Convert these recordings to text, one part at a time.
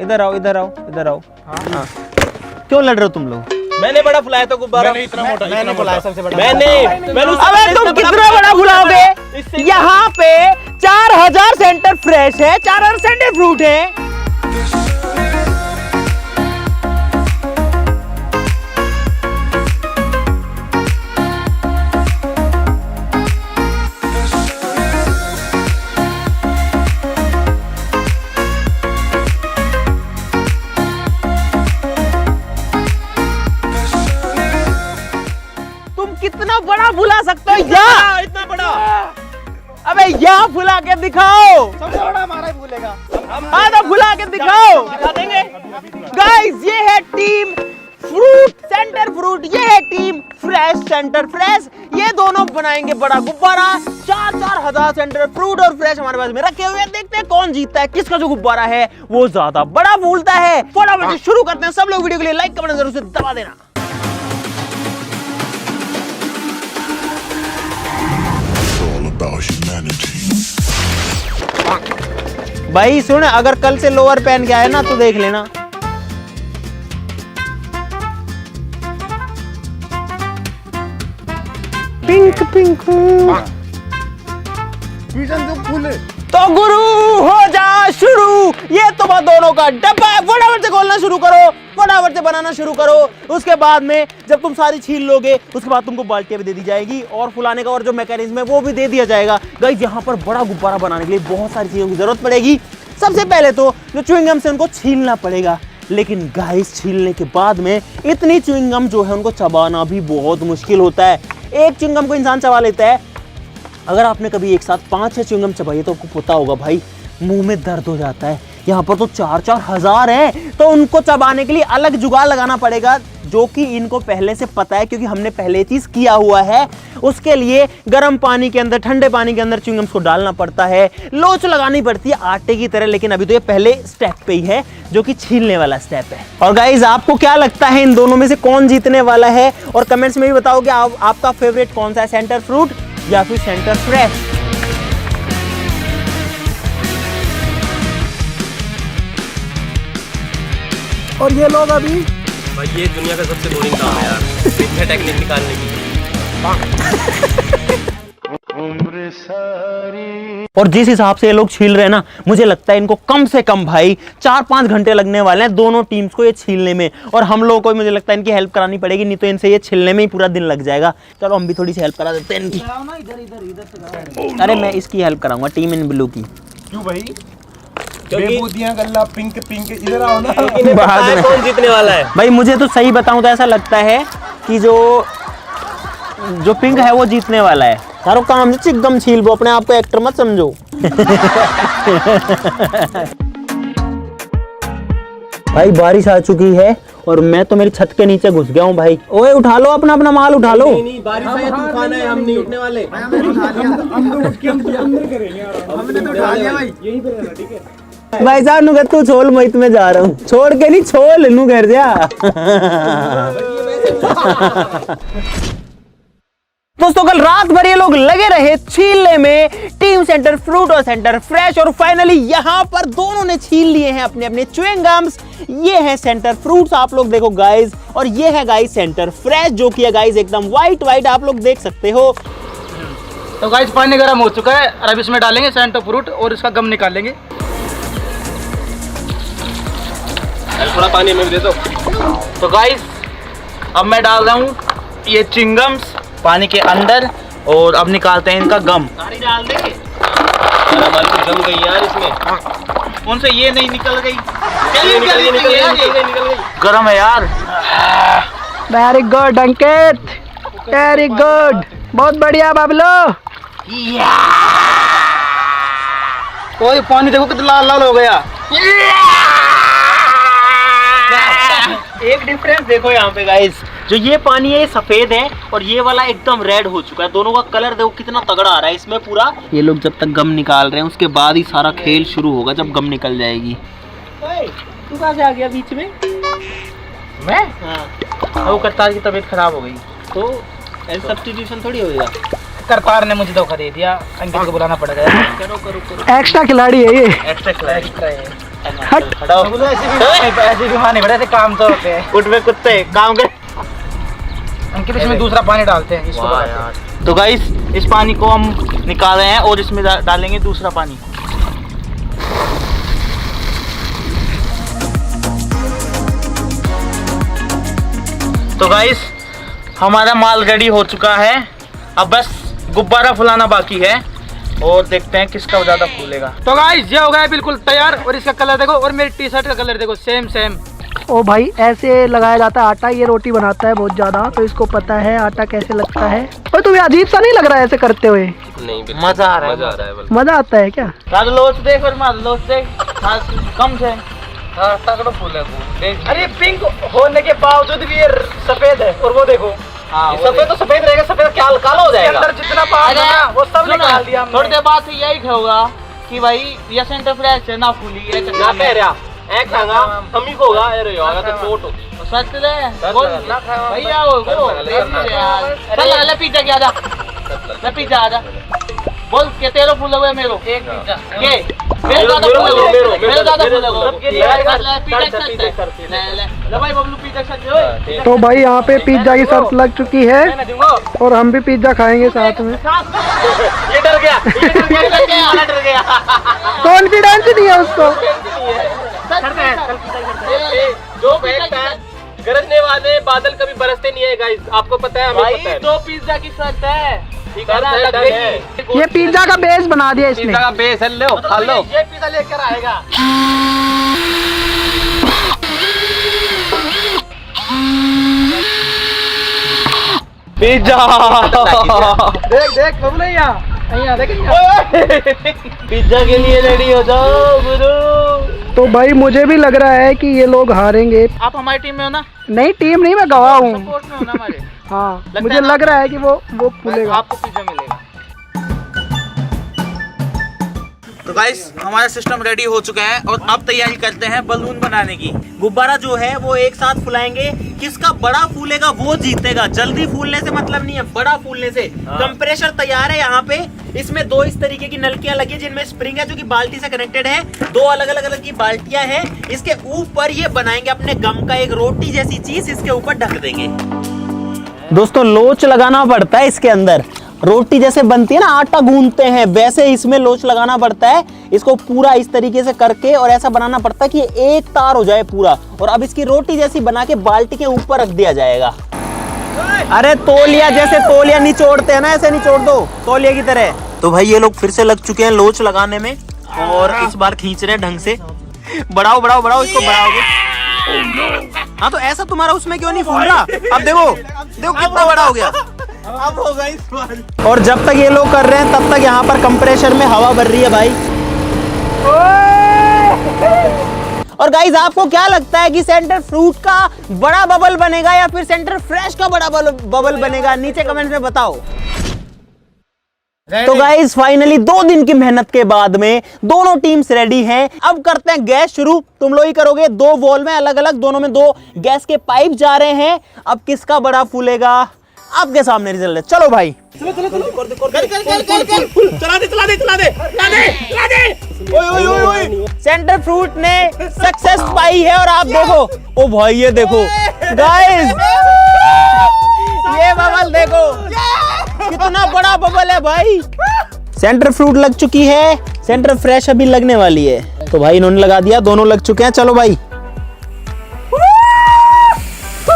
इधर आओ इधर आओ इधर आओ। हाँ क्यों लड़ रहे हो तुम लोग? मैंने बड़ा फुलाया था गुब्बारा। मैंने फुलाया सबसे बड़ा। अबे तुम कितना बड़ा फुलाओगे? यहाँ पे 4000 सेंटर फ्रेश है, 4000 सेंटर फ्रूट है। कितना बड़ा फुला सकते हो? यहाँ इतना बड़ा। अबे यहाँ फुला के दिखाओ। सबसे बड़ा हमारा ही फूलेगा। हाँ तो फुला के दिखाओ। दिखा देंगे। गाइस ये है टीम फ्रूट सेंटर फ्रूट, ये है टीम फ्रेश सेंटर फ्रेश। ये दोनों बनाएंगे बड़ा गुब्बारा। 4,000 सेंटर फ्रूट और फ्रेश हमारे पास में रखे हुए हैं। देखते हैं कौन जीतता है, किसका जो गुब्बारा है वो ज्यादा बड़ा फूलता है। फटाफट शुरू करते हैं। सब लोग वीडियो के लिए लाइक कमेंट जरूर से दबा देना। भाई सुन, अगर कल से लोअर पहन के आए ना तो देख लेना। पिंक पिंक तो गुरु हो जा शुरू। ये तो बात दोनों का डब्बा है। फटाफट से खोलना शुरू करो, फटाफट से बनाना शुरू करो। उसके बाद में जब तुम सारी छील लोगे उसके बाद तुमको बाल्टियां भी दे दी जाएगी और फुलाने का और जो मैकेनिज्म है वो भी दे दिया जाएगा। गाइस यहाँ पर बड़ा गुब्बारा बनाने के लिए बहुत सारी चीजों की जरूरत पड़ेगी। सबसे पहले तो जो च्युइंगम से उनको छीलना पड़ेगा, लेकिन गाइस छीलने के बाद में इतनी च्युइंगम जो है उनको चबाना भी बहुत मुश्किल होता है। एक च्युइंगम को इंसान चबा लेता है, अगर आपने कभी एक साथ 5-6 च्युइंगम चबाई तो आपको पता होगा भाई मुंह में दर्द हो जाता है। यहाँ पर तो 4-4 हजार है, तो उनको चबाने के लिए अलग जुगाड़ लगाना पड़ेगा, जो कि इनको पहले से पता है क्योंकि हमने पहले चीज किया हुआ है। उसके लिए गर्म पानी के अंदर, ठंडे पानी के अंदर च्युइंगम्स को डालना पड़ता है, लोच लगानी पड़ती है आटे की तरह। लेकिन अभी तो ये पहले स्टेप पे ही है जो कि छीलने वाला स्टेप है। और गाइज आपको क्या लगता है इन दोनों में से कौन जीतने वाला है? और कमेंट्स में भी बताओ कि आपका फेवरेट कौन सा है, सेंटर फ्रूट या फिर सेंटर फ्रेश। और ये लोग अभी भाई ये दुनिया का सबसे बोरिंग काम है यार, इतने टेक्निक निकालने की। और जिस हिसाब से ये लोग छील रहे हैं ना, मुझे लगता है इनको कम से कम भाई 4-5 घंटे लगने वाले हैं दोनों टीम्स को ये छीलने में। और हम लोगों को मुझे लगता है इनकी हेल्प करानी पड़ेगी, नहीं तो इनसे ये छीलने में ही पूरा दिन लग जाएगा। चलो हम भी थोड़ी सी हेल्प करा देते हैं इनकी। अरे मैं इसकी हेल्प कराऊंगा, टीम इन ब्लू की। क्यों भाई? बेबूदियां गल्ला पिंक पिंक, इधर आओ ना। कौन जीतने वाला है भाई? मुझे तो सही बताऊं तो ऐसा लगता है कि जो पिंक है वो जीतने वाला है। सारो काम चिकगम छील वो, अपने आप को एक्टर मत समझो। भाई बारिश आ चुकी है और मैं तो मेरी छत के नीचे घुस गया हूँ भाई। ओए उठा लो अपना अपना माल उठा लो। नहीं बारिश है, तूफान है, हम नहीं उठने वाले। भाई साहब नु तू छोड़, मैं तुम्हें जा रहा हूँ। छोड़ के नहीं, छोड़ नू घर जा। दोस्तों कल रात भर ये लोग लगे रहे छीलने में, टीम सेंटर फ्रूट और सेंटर फ्रेश, और फाइनली यहाँ पर दोनों ने छील लिए हैं अपने अपने च्युइंगम्स। ये है सेंटर फ्रूट्स, आप लोग देखो गाइस, और ये है गाइस सेंटर फ्रेश, जो कि है गाइस एकदम व्हाइट व्हाइट, आप लोग देख सकते हो। तो गाइस पानी गर्म हो चुका है, अब इसमें डालेंगे सेंटर फ्रूट और इसका गम निकालेंगे। थोड़ा पानी में भी दे दो। तो गाइस अब मैं डाल रहा हूँ ये च्युइंगम्स पानी के अंदर, और अब निकालते हैं इनका गम। सारी डाल दे। हमारी तो जम गई यार इसमें। कौन से ये नहीं निकल गई? निकल गई। गरम है यार। वेरी गुड अंकित, वेरी गुड, बहुत बढ़िया बाबलो। ओए पानी देखो कितना लाल लाल हो गया। एक डिफरेंस देखो यहाँ पे गाइस, जो ये पानी है ये सफेद है और ये वाला एकदम रेड हो चुका है। दोनों का कलर देखो कितना तगड़ा आ रहा है इसमें पूरा। ये लोग जब तक गम निकाल रहे हैं उसके बाद ही सारा खेल शुरू होगा, जब गम निकल जाएगी। तू कहाँ से आ गया बीच में? मैं हाँ वो करतार की तबीयत खराब हो गई तो सब्स्टिट्यूशन थोड़ी होगा। करतार ने मुझे धोखा दे दिया, अंकित को बुलाना पड़ गया। करो करो करो। एक्स्ट्रा खिलाड़ी है ये। एक्स्ट्रा है। हट। ऐसे भी माने बड़े ऐसे काम तो होते हैं। उठ में कुत्ते काम कर। अंकित इसमें दूसरा पानी डालते हैं इसको वाह यार। तो गाइस इस पानी को हम निकाल रहे हैं और इसमें डालेंगे दूसरा पानी। तो गाइस हमारा माल रेडी हो चुका है, अब बस गुब्बारा फुलाना बाकी है और देखते हैं किसका ज्यादा फूलेगा। तो गाइस ये हो गया बिल्कुल तैयार और इसका कलर देखो और मेरी टी शर्ट का कलर देखो सेम सेम। ओ भाई ऐसे लगाया जाता है आटा, ये रोटी बनाता है बहुत ज्यादा तो इसको पता है आटा कैसे लगता है। और तुम्हें अजीब सा नहीं लग रहा है ऐसे करते हुए? नहीं बिल्कुल मजा आ रहा है, मजा आ रहा है। मजा आता है क्या? लोच देख और मार लोच देख कम से हाँ तगड़ा फूल है देख। अरे पिंक होने के बावजूद भी ये सफेद है और वो देखो हाँ, सफेद तो सफेद रहेगा, सफेद क्या काला हो जाएगा। अंदर जितना पानी है ना वो सब निकाल दिया हमने। थोड़ी देर बाद यही होगा कि भाई ये सेंटर फ्रेश है ना फूली है क्या कह रहा है खागा हम ही को होगा अरे यार तो चोट होगी सच रे बोल भैया वो चल ले पिज्जा क्या जा ले पिज्जा आ जा बोल के तेरे फूल हुए मेरो एक पिज्जा के मेरे ज्यादा फूल हुए मेरे ज्यादा फूल हुए ले पिज्जा ले भाई बबलू पिज्जा खा ओए। तो भाई यहाँ पे पिज्जा की शर्त लग चुकी है और हम भी पिज्जा खाएंगे साथ में। ये डर गया कॉन्फिडेंस नहीं है उसको। जो गरजने वाले बादल कभी बरसते नहीं है गाइस, आपको पता है हमें पता है। दो पिज्जा की शर्त है ठीक है ना लग गई। ये पिज्जा का बेस बना दिया इसने। पिज्जा का बेस है लो खा लो। ये पिज्जा लेकर आएगा। पिज्जा देख देख बबलू यहाँ देख पिज्जा के लिए रेडी हो जाओ गुरु। तो भाई मुझे भी लग रहा है कि ये लोग हारेंगे। आप हमारी टीम में हो ना? नहीं टीम नहीं, मैं गवाह हूँ। सपोर्ट में हो ना हमारे? हाँ मुझे लग रहा है कि वो फूलेगा। आपको पिज्जा मिलेगा। तो गाइस हमारा सिस्टम रेडी हो चुका है और अब तैयारी करते हैं बलून बनाने की। गुब्बारा जो है वो एक साथ फुलाएंगे, किसका बड़ा फूलेगा वो जीतेगा। जल्दी फूलने से मतलब नहीं है, बड़ा फूलने से। कंप्रेशर तैयार है यहाँ पे, इसमें दो इस तरीके की नलकियां लगी है जिनमें स्प्रिंग है जो कि बाल्टी से कनेक्टेड है। दो अलग अलग की बाल्टियां हैं। इसके ऊपर ये बनाएंगे अपने गम का एक रोटी जैसी चीज, इसके ऊपर ढक देंगे। दोस्तों लोच लगाना पड़ता है इसके अंदर, रोटी जैसे बनती है ना आटा गूंथते हैं वैसे इसमें लोच लगाना पड़ता है। इसको पूरा इस तरीके से करके और ऐसा बनाना पड़ता है कि एक तार हो जाए पूरा, और अब इसकी रोटी जैसी बना के बाल्टी के ऊपर रख दिया जाएगा। अरे तौलिया जैसे तौलिया निचोड़ते हैं ना ऐसे निचोड़ दो तौलिया की तरह। तो भाई ये लोग फिर से लग चुके हैं लोच लगाने में और इस बार खींच रहे हैं ढंग से। बढ़ाओ बढ़ाओ बढ़ाओ इसको बढ़ाओगे। हाँ तो ऐसा तुम्हारा उसमें क्यों नहीं फूल रहा? अब देखो देखो कितना बड़ा हो गया। अब होगा इस बार। और जब तक ये लोग कर रहे हैं तब तक यहाँ पर कंप्रेसर में हवा भर रही है भाई। और गाइस आपको क्या लगता है कि सेंटर फ्रूट का बड़ा बबल बनेगा या फिर सेंटर फ्रेश का बड़ा बबल बनेगा? नीचे कमेंट में बताओ। तो गाइस फाइनली 2 दिन की मेहनत के बाद में दोनों टीम्स रेडी हैं। अब करते हैं गैस शुरू। तुम लोग ही करोगे, 2 वॉल में अलग अलग, दोनों में 2 गैस के पाइप जा रहे हैं। अब किसका बड़ा फूलेगा आपके सामने रिजल्ट है। चलो भाई चलो चलो चलो कर चला दे चला दे चला दे चला दे चला दे। ओए ओए ओए ओए सेंटर फ्रूट ने सक्सेस पाई है और आप देखो, ओ भाई ये देखो गाइस ये बबल देखो कितना बड़ा बबल है भाई। सेंटर फ्रूट लग चुकी है, सेंटर फ्रेश अभी लगने वाली है। तो भाई इन्होंने लगा दिया, दोनों लग चुके हैं। चलो भाई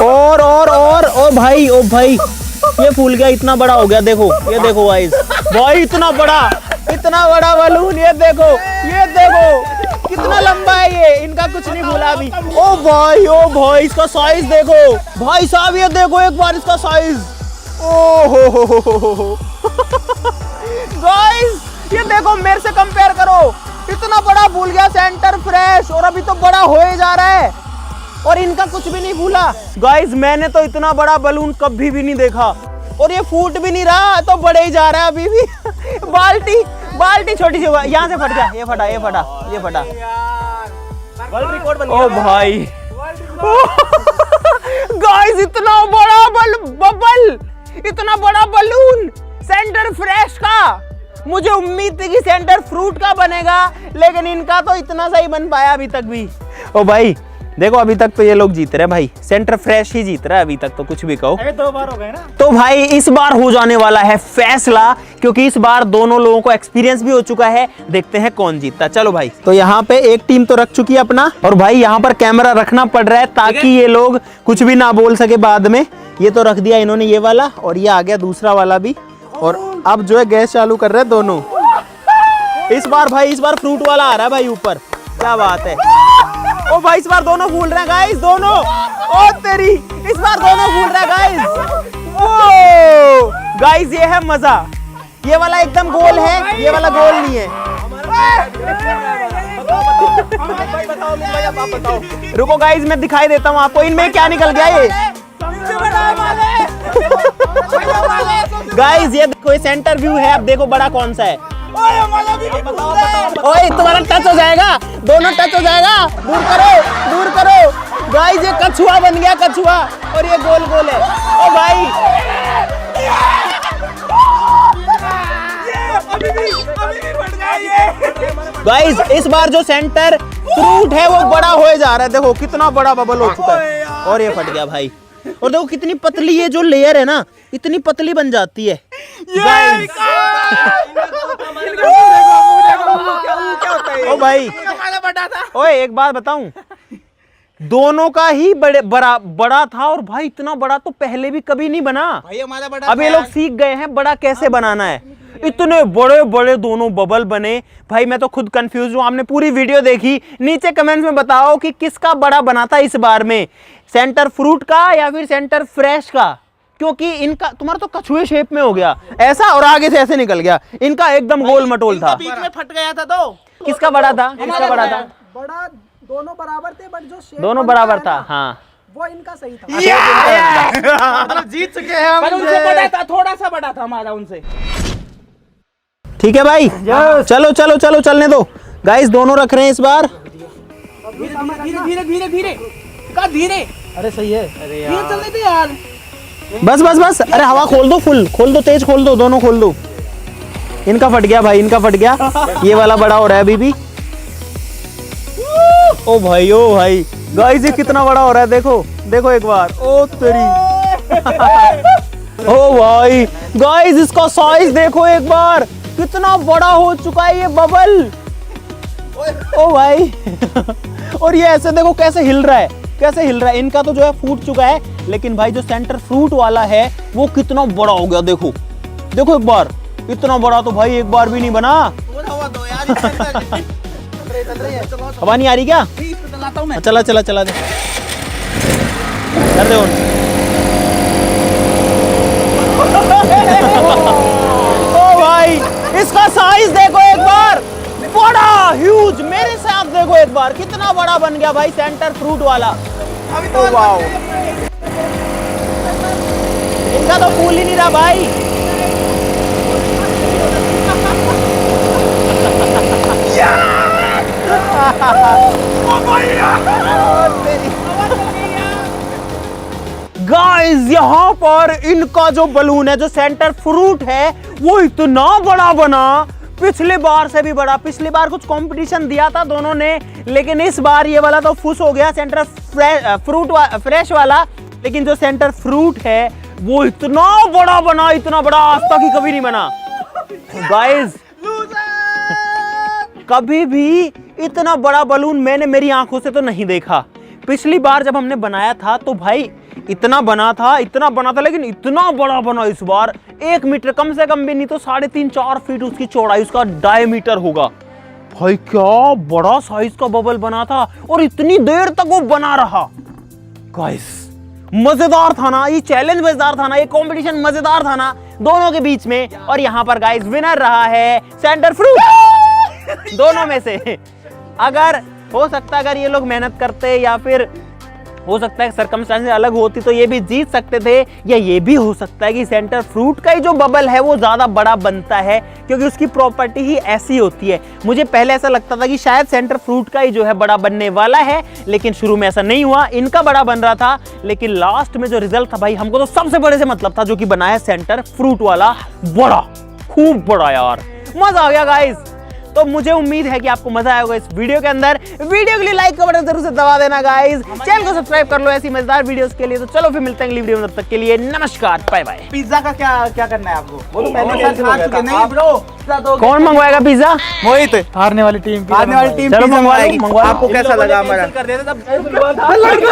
और ओ भाई ये फूल गया, इतना बड़ा हो गया। देखो ये देखो भाई इतना बड़ा बलून। ये देखो कितना लंबा है ये, इनका कुछ नहीं फूला अभी। ओ भाई इसका साइज देखो भाई साहब, ये देखो एक बार इसका साइज। ओहो गाइस ये देखो मेरे से कंपेयर करो, इतना बड़ा फूल गया सेंटर फ्रेश और अभी तो बड़ा होए जा रहा है और इनका कुछ भी नहीं फूला। गाइस मैंने तो इतना बड़ा बलून कभी भी नहीं देखा और ये फूट भी नहीं रहा, तो बड़े ही जा रहा है अभी भी। बाल्टी छोटी सी यहाँ से फट गया, ये फटा। वर्ल्ड रिकॉर्ड बन ओ भाई गाइस इतना बड़ा बबल, इतना बड़ा बलून सेंटर फ्रेश का। मुझे उम्मीद थी कि सेंटर फ्रूट का बनेगा, लेकिन इनका तो इतना सही बन पाया अभी तक भी। ओ भाई देखो अभी तक तो ये लोग जीत रहे हैं भाई, सेंटर फ्रेश ही जीत रहा है अभी तक तो, कुछ भी कहो। अरे 2 बार हो गए ना। तो भाई इस बार हो जाने वाला है फैसला, क्योंकि इस बार दोनों लोगों को एक्सपीरियंस भी हो चुका है। देखते हैं कौन जीतता। चलो भाई, तो यहाँ पे एक टीम तो रख चुकी है अपना, और भाई यहाँ पर कैमरा रखना पड़ रहा है ताकि ये लोग कुछ भी ना बोल सके बाद में। ये तो रख दिया इन्होंने ये वाला, और ये आ गया दूसरा वाला भी, और अब जो है गैस चालू कर रहे हैं दोनों। इस बार भाई, इस बार फ्रूट वाला आ रहा है भाई ऊपर, क्या बात है। ओ भाई इस बार दोनों फूल रहे हैं गाइस, दोनों। ओ तेरी, इस बार दोनों फूल रहे हैं गाइस। ओ गाइस ये है मजा, ये वाला एकदम गोल है, ये वाला गोल नहीं है। रुको गाइस मैं दिखाई देता हूँ आपको, इनमें क्या निकल गया ये। गाइस ये देखो, ये सेंटर व्यू है, अब देखो बड़ा कौन सा है। ओए तुम्हारा टच हो जाएगा, दोनों टच हो जाएगा, दूर करो दूर करो। गाइस ये कछुआ बन गया, कछुआ, और ये गोल गोल है। ओ भाई गाइस इस बार जो सेंटर फ्रूट है वो बड़ा हो जा रहा है, देखो कितना बड़ा बबल हो चुका है, और ये फट गया भाई। और देखो कितनी पतली ये जो लेयर है ना, इतनी पतली बन जाती है गाइस। ओ भाई ओए एक बात बताऊं, दोनों का ही बड़ा था, और भाई इतना बड़ा तो पहले भी कभी नहीं बना। अब ये लोग सीख गए हैं बड़ा कैसे बनाना है। इतने बड़े बड़े दोनों बबल बने भाई, मैं तो खुद कंफ्यूज हूं। आपने पूरी वीडियो देखी, नीचे कमेंट्स में बताओ कि किसका बड़ा बना था इस बार में, सेंटर फ्रूट का या फिर सेंटर फ्रेश का, क्योंकि इनका, तुम्हारा तो कछुए शेप में हो गया ऐसा, और आगे से ऐसे निकल गया, इनका एकदम गोल मटोल था। बीच में फट गया था तो किसका बड़ा था, किसका बड़ा था? बड़ा दोनों बराबर थे, बट जो शेप दोनों बराबर था, हाँ वो इनका सही था। जीत चुके हैं हम। उनसे बड़ा था, थोड़ा सा बड़ा था हमारा उनसे। ठीक है भाई, चलो चलो चलो चलने दो गाइस, दोनों रख रहे हैं इस बार। धीरे धीरे धीरे धीरे का धीरे। अरे सही है, अरे यार चलने दे यार। बस बस बस, अरे हवा खोल दो, फुल खोल दो, तेज खोल दो, दोनों खोल दो। इनका फट गया भाई, इनका फट गया, ये वाला बड़ा हो रहा है अभी भी। ओ भाई गाइस ये कितना बड़ा हो रहा है, देखो देखो एक बार, ओ तेरी। ओ भाई गाइस इसका साइज देखो एक बार, कितना बड़ा हो चुका है ये बबल। ओ भाई और ये ऐसे देखो कैसे हिल रहा है, कैसे हिल रहा है। इनका तो जो है फूट चुका है, लेकिन भाई जो सेंटर फ्रूट वाला है वो कितना बड़ा हो गया, देखो देखो एक बार, इतना बड़ा तो भाई एक बार भी नहीं बना। हवा नहीं आ रही क्या? चला चला चला दे, कर दे उन। ओ भाई इसका साइज देखो एक बार, बड़ा ह्यूज, मेरे साथ देखो एक बार कितना बड़ा बन गया भाई सेंटर फ्रूट वाला। ओ वाओ, इनका तो फूल ही नहीं रहा भाई। गाइस यहाँ पर इनका जो बलून है, जो सेंटर फ्रूट है, वो इतना बड़ा बना, पिछले बार से भी बड़ा। पिछली बार कुछ कंपटीशन दिया था दोनों ने, लेकिन इस बार ये वाला तो फुस हो गया, सेंटर फ्रेश वाला। लेकिन जो सेंटर फ्रूट है वो इतना बड़ा बना, इतना बड़ा आज तक ही कभी नहीं बना गाइस। कभी भी इतना बड़ा बलून मैंने मेरी आंखों से तो नहीं देखा। पिछली बार जब हमने बनाया था तो भाई इतना बना था, लेकिन इतना बड़ा बना इस बार, 1 मीटर कम से कम भी नहीं तो 3.5-4 फीट उसकी चौड़ाई, उसका डायमीटर होगा। भाई क्या बड़ा साइज का बबल बना था, और इतनी देर तक वो बना रहा। गाइस मजेदार था ना ये चैलेंज, मजेदार था ना ये कंपटीशन, मजेदार था ना दोनों के बीच में। और यहाँ पर गाइस विनर रहा है सेंटर फ्रूट दोनों में से। अगर हो सकता अगर ये लोग मेहनत करते या फिर हो सकता है सर्कमस्टेंसेस अलग होती तो ये भी जीत सकते थे, या ये भी हो सकता है कि सेंटर फ्रूट का ही जो बबल है वो ज्यादा बड़ा बनता है, क्योंकि उसकी प्रॉपर्टी ही ऐसी होती है। मुझे पहले ऐसा लगता था कि शायद सेंटर फ्रूट का ही जो है बड़ा बनने वाला है, लेकिन शुरू में ऐसा नहीं हुआ, इनका बड़ा बन रहा था। लेकिन लास्ट में जो रिजल्ट था भाई, हमको तो सबसे बड़े से मतलब था, जो कि बना है सेंटर फ्रूट वाला बड़ा, खूब बड़ा यार, मजा आ गया गाइस। तो मुझे उम्मीद है कि आपको मजा आया होगा इस वीडियो के अंदर। वीडियो के लिए लाइक का बटन जरूर से दबा देना गाइस, चैनल को सब्सक्राइब कर लो ऐसी मजेदार वीडियोस के लिए। तो चलो फिर मिलते हैं अगली वीडियो में, तब तक के लिए नमस्कार, बाय बाय। पिज्जा का क्या करना है आपको? वो तो पहले से खा चुके। नहीं ब्रो, कौन मंगवाएगा पिज्जा? मोहित, हारने वाली टीम चलो मंगवा लो। आपको कैसा लगा हमारा? कर देते तब लड़के